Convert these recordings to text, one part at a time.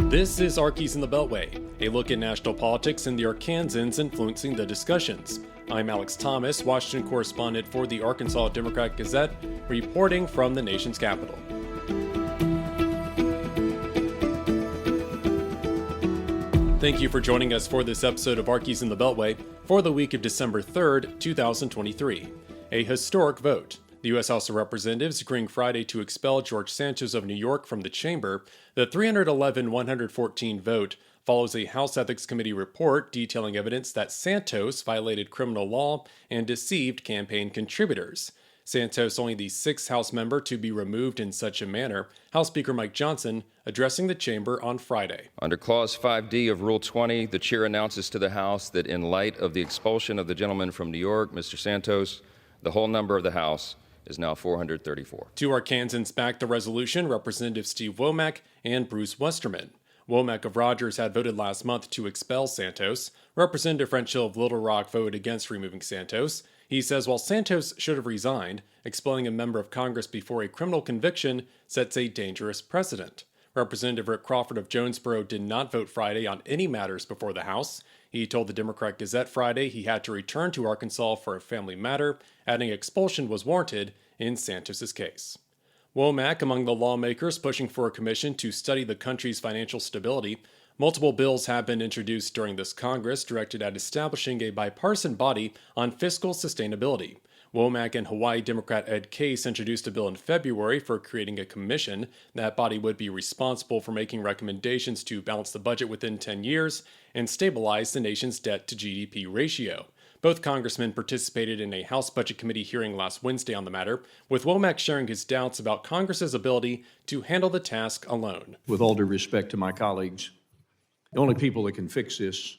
This is Arkies in the Beltway, a look at national politics and the Arkansans influencing the discussions. I'm Alex Thomas, Washington correspondent for the Arkansas Democrat-Gazeette, reporting from the nation's capital. Thank you for joining us for this episode of Arkies in the Beltway for the week of December 3rd, 2023. A historic vote. The U.S. House of Representatives agreeing Friday to expel George Santos of New York from the chamber. The 311-114 vote follows a House Ethics Committee report detailing evidence that Santos violated criminal law and deceived campaign contributors. Santos, only the sixth House member to be removed in such a manner. House Speaker Mike Johnson addressing the chamber on Friday. Under Clause 5D of Rule 20, the chair announces to the House that in light of the expulsion of the gentleman from New York, Mr. Santos, the whole number of the House is now 434. Two Arkansans backed the resolution, Representative Steve Womack and Bruce Westerman. Womack of Rogers had voted last month to expel Santos. Representative French Hill of Little Rock voted against removing Santos. He says while Santos should have resigned, expelling a member of Congress before a criminal conviction sets a dangerous precedent. Representative Rick Crawford of Jonesboro did not vote Friday on any matters before the House. He told the Democrat-Gazette Friday he had to return to Arkansas for a family matter, adding expulsion was warranted in Santos's case. Womack among the lawmakers pushing for a commission to study the country's financial stability. Multiple bills have been introduced during this Congress directed at establishing a bipartisan body on fiscal sustainability. Womack and Hawaii Democrat Ed Case introduced a bill in February for creating a commission. That body would be responsible for making recommendations to balance the budget within 10 years and stabilize the nation's debt to GDP ratio. Both congressmen participated in a House Budget Committee hearing last Wednesday on the matter, with Womack sharing his doubts about Congress's ability to handle the task alone. With all due respect to my colleagues, the only people that can fix this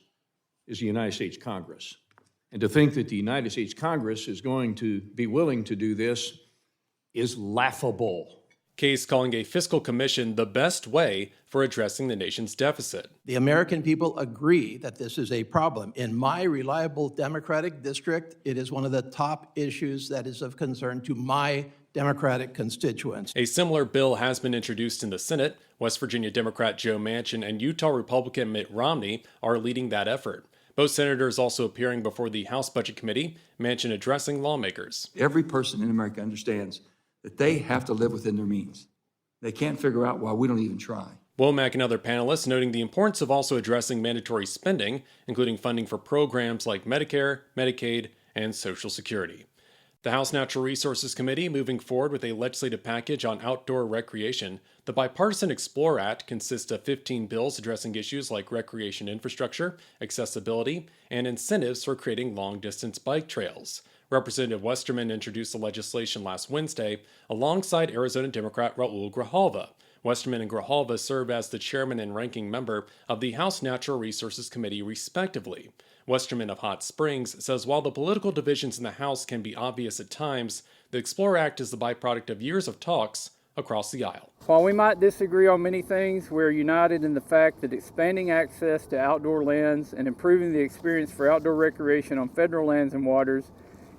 is the United States Congress. And to think that the United States Congress is going to be willing to do this is laughable. Case calling a fiscal commission the best way for addressing the nation's deficit. The American people agree that this is a problem. In my reliable Democratic district, it is one of the top issues that is of concern to my Democratic constituents. A similar bill has been introduced in the Senate. West Virginia Democrat Joe Manchin and Utah Republican Mitt Romney are leading that effort. Both senators also appearing before the House Budget Committee, Manchin addressing lawmakers. Every person in America understands that they have to live within their means. They can't figure out why we don't even try. Womack and other panelists noting the importance of also addressing mandatory spending, including funding for programs like Medicare, Medicaid, and Social Security. The House Natural Resources Committee moving forward with a legislative package on outdoor recreation. The bipartisan Explore Act consists of 15 bills addressing issues like recreation infrastructure, accessibility, and incentives for creating long-distance bike trails. Representative Westerman introduced the legislation last Wednesday alongside Arizona Democrat Raul Grijalva. Westerman and Grijalva serve as the chairman and ranking member of the House Natural Resources Committee, respectively. Westerman of Hot Springs says while the political divisions in the House can be obvious at times, the Explore Act is the byproduct of years of talks across the aisle. While we might disagree on many things, we're united in the fact that expanding access to outdoor lands and improving the experience for outdoor recreation on federal lands and waters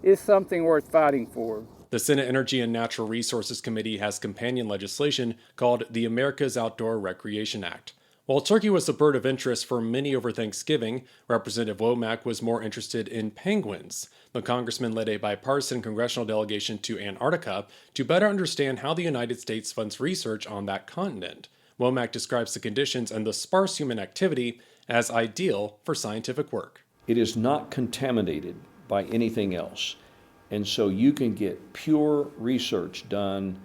is something worth fighting for. The Senate Energy and Natural Resources Committee has companion legislation called the America's Outdoor Recreation Act. While turkey was a bird of interest for many over Thanksgiving, Representative Womack was more interested in penguins. The congressman led a bipartisan congressional delegation to Antarctica to better understand how the United States funds research on that continent. Womack describes the conditions and the sparse human activity as ideal for scientific work. It is not contaminated by anything else, and so you can get pure research done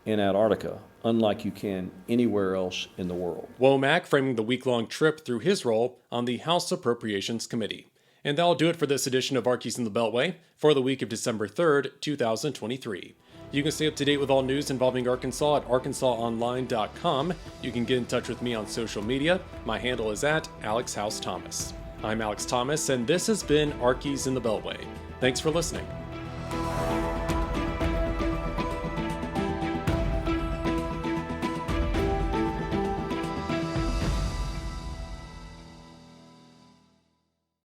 in Antarctica unlike you can anywhere else in the world. Womack framing the week-long trip through his role on the House Appropriations Committee. And that'll do it for this edition of Arkies in the Beltway for the week of December 3rd, 2023. You can stay up to date with all news involving Arkansas at arkansasonline.com. You can get in touch with me on social media. My handle is at AlexHouseThomas. I'm Alex Thomas, and this has been Arkies in the Beltway. Thanks for listening.